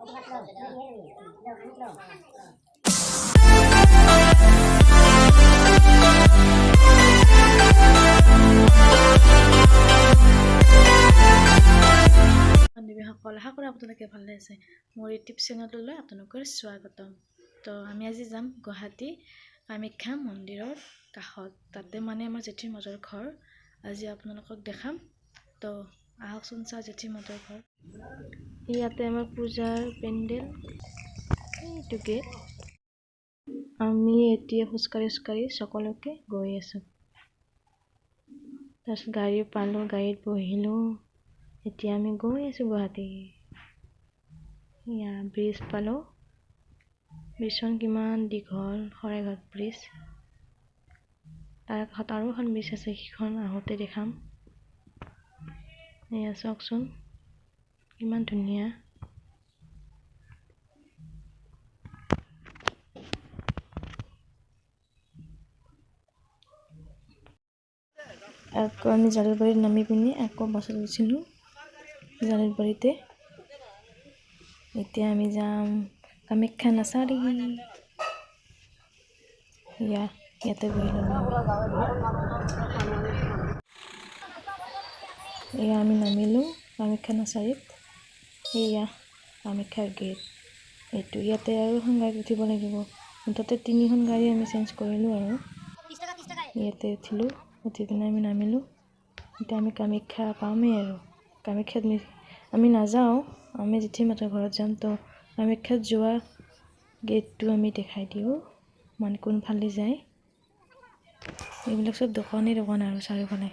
বান্ধৱীসকল, আশা কৰোঁ আপোনালোকে ভালে আছে। মোৰ ইউটিউব চেনেললৈ আপোনালোকৰ স্বাগতম। তো আমি আজি যাম গুৱাহাটী কামাখ্যা মন্দিৰৰ কাষত, তাতে মানে আমাৰ জেঠীৰ মাজৰ ঘৰ। আজি আপোনালোকক দেখাম। তো আহকচোন চাওঁ জেঠীৰ মাজৰ ঘৰ। ইয়াতে আমাৰ পূজাৰ পেণ্ডেল, এইটো গেট। আমি এতিয়া খোজকাঢ়ি সকলোকে গৈ আছোঁ। তাৰপিছত গাড়ী পালোঁ, গাড়ীত বহিলোঁ। এতিয়া আমি গৈ আছোঁ গুৱাহাটী। ইয়া ব্ৰিজ পালোঁ। ব্ৰিজখন কিমান দীঘল, শৰাইঘাট ব্ৰিজ। তাৰ কাষত আৰু এখন ব্ৰিজ আছে, সিখন আহোঁতে দেখাম। এয়া চাওকচোন কিমান ধুনীয়া। আকৌ আমি জালুকবাৰীত নামি পিনি আকৌ বাছত গৈছিলোঁ জালুকবাৰীতে। এতিয়া আমি যাম কামাখ্যা নাৰ্চাৰী। ইয়াতে বহি ল'লোঁ আমি। এয়া আমি নামিলোঁ কামাখ্যা নাৰ্চাৰীত। এয়া কামাখ্যাৰ গেট এইটো। ইয়াতে আৰু এখন গাড়ীত উঠিব লাগিব। মুঠতে 3খন গাড়ী আমি চেঞ্জ কৰিলোঁ আৰু ইয়াতে উঠিলোঁ। উঠি পিনে আমি নামিলোঁ। এতিয়া আমি কামাখ্যা পামেই আৰু। কামাখ্যাত আমি নাযাওঁ, আমি জেঠীৰ মাতৰ ঘৰত যাম। তো কামাখ্যাত যোৱা গেটটো আমি দেখাই দিওঁ, মানে কোনফালে যায়। এইবিলাক চব দোকানেই দোকান আৰু চাৰিওফালে।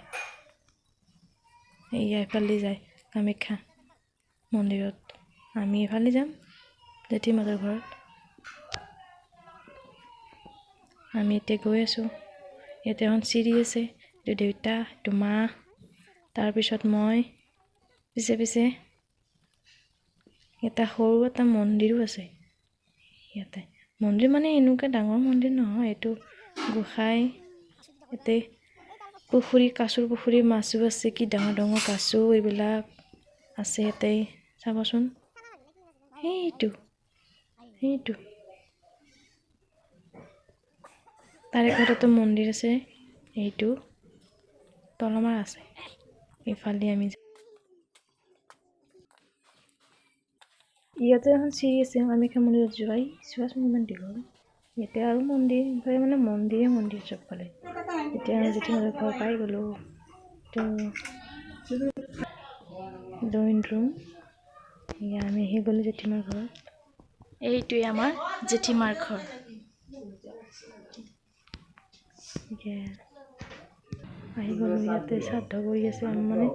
এয়া এফালে যায় কামাখ্যা মন্দিৰত। আমি এইফালে যাম জেঠীৰ মাতৰ ঘৰত। আমি এতিয়া গৈ আছোঁ। ইয়াতে এখন চিৰি আছে, এইটো দেউতা, এইটো মা, তাৰপিছত মই। পিছে এটা সৰু এটা মন্দিৰো আছে ইয়াতে। মন্দিৰ মানে এনেকুৱা ডাঙৰ মন্দিৰ নহয়, এইটো গোসাঁই। ইয়াতে পুখুৰী, কাছৰ পুখুৰী, মাছো আছে, কি ডাঙৰ ডাঙৰ কাছু এইবিলাক আছে ইয়াতে। চাবচোন সেইটো তাৰে ঘৰতো মন্দিৰ আছে, এইটো তলমাৰ আছে। এইফালে আমি ইয়াতে এখন চিৰি আছে কামাখ্যা মন্দিৰত যোৱাই। চোৱাচোন ইমান দীঘল। ইয়াতে আৰু মন্দিৰ, এইফালে মানে মন্দিৰ চবফালে। এতিয়া আমি জেঠীৰ মাতৰ ঘৰ পাই গ'লোঁ। তো ড্ৰয়িং ৰুম। এয়া আমি আহি গ'লোঁ জেঠীমাৰ ঘৰত। এইটোৱে আমাৰ জেঠীমাৰ ঘৰ। আহি গ'লোঁ। ইয়াতে শ্ৰাদ্ধ কৰি আছে। আমি মানে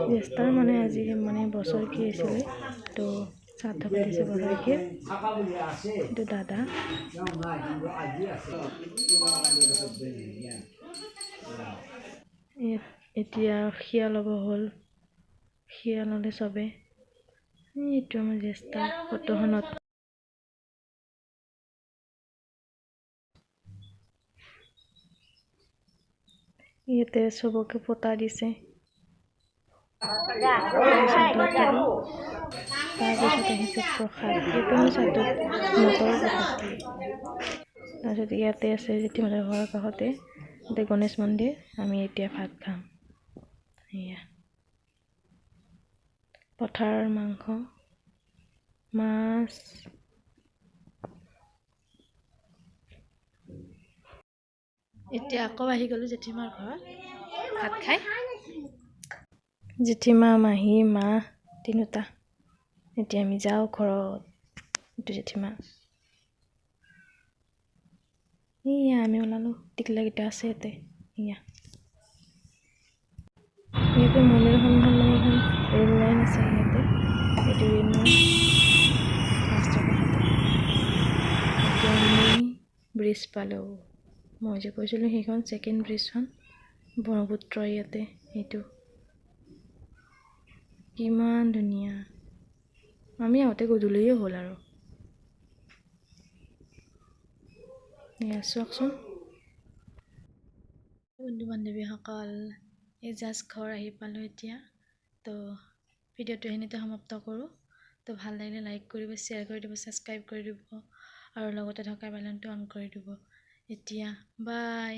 জ্যেষ্ঠাৰ মানে আজি মানে বছৰকি আছিলে, তো শ্ৰাদ্ধ পাতিছে বছৰকি। এইটো দাদা। এতিয়া শিয়া ল'ব হ'ল, শিয়া ল'লে চবে। এইটো আমাৰ জ্যেষ্ঠা ফটোখনত। ইয়াতে চবকে পতা দিছে। তাৰপিছত আহিছে প্ৰসাদ। ইয়াতে মানে শ্ৰাদ্ধত মটৰ প্ৰসাদ দিয়ে। তাৰপিছত ইয়াতে আছে জেঠীমাৰ ঘৰৰ কাষতে, ইয়াতে গণেশ মন্দিৰ। আমি এতিয়া ভাত খাম। এয়া পথাৰৰ মাংস, মাছ। এতিয়া আকৌ আহি গ'লোঁ জেঠীমাৰ ঘৰত ভাত খাই। জেঠীমা, মাহী, মা তিনিওটা। এতিয়া আমি যাওঁ ঘৰত। এইটো জেঠীমা। এয়া আমি ওলালোঁ। টিকলাকেইটা আছে ইয়াতে। ইয়াতে মন্দিৰৰ সন্মুখত মানে এখন ৰেল লাইন আছে ইয়াতে। এইটো ৰেল লাইন ৰাস্তাৰ কাষতে। এতিয়া আমি ব্ৰিজ পালোঁ। মই যে কৈছিলোঁ সেইখন ছেকেণ্ড ব্ৰিজখন, ব্ৰহ্মপুত্ৰ ইয়াতে। এইটো কিমান ধুনীয়া। আমি আহোঁতে গধূলিয়ে হ'ল আৰু। এয়া চাওকচোন বন্ধু বান্ধৱীসকল, এই জাষ্ট ঘৰ আহি পালোঁ এতিয়া। তো ভিডিঅ'টো এইখিনিতে সমাপ্ত কৰোঁ। তো ভাল লাগিলে লাইক কৰিব, শ্বেয়াৰ কৰি দিব, ছাবস্ক্ৰাইব কৰি দিব আৰু লগতে থকা বেলনটো অন কৰি দিব। এতিয়া বাই।